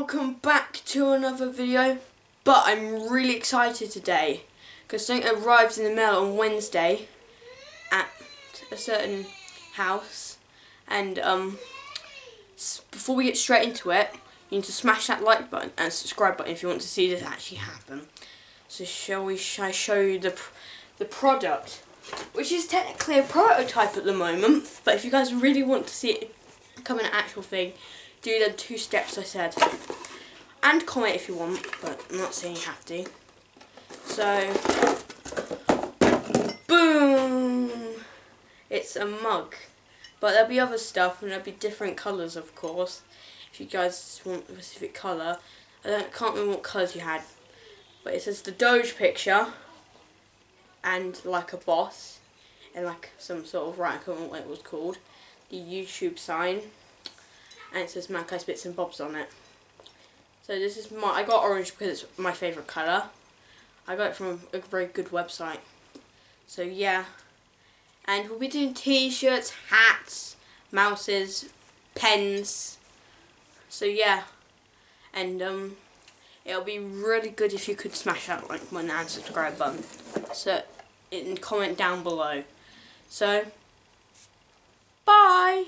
welcome back to another video. But I'm really excited today because something arrives in the mail on Wednesday at a certain house, and before we get straight into it, you need to smash that like button and subscribe button if you want to see this actually happen. So shall I show you the product, which is technically a prototype at the moment, but if you guys really want to see it become an actual thing, do the 2 steps I said. And comment if you want, but I'm not saying you have to. So, boom! It's a mug. But there'll be other stuff, and there'll be different colours, of course. If you guys want a specific colour. Can't remember what colours you had. But it says the Doge picture, and like a boss, and like some sort of rank, I don't know what it was called. The YouTube sign. And it says Mackay's Bits and Bobs on it. So this is I got orange because it's my favourite colour. I got it from a very good website. So yeah. And we'll be doing t-shirts, hats, mouses, pens. So yeah. And it'll be really good if you could smash that like button and subscribe button. So comment down below. So bye.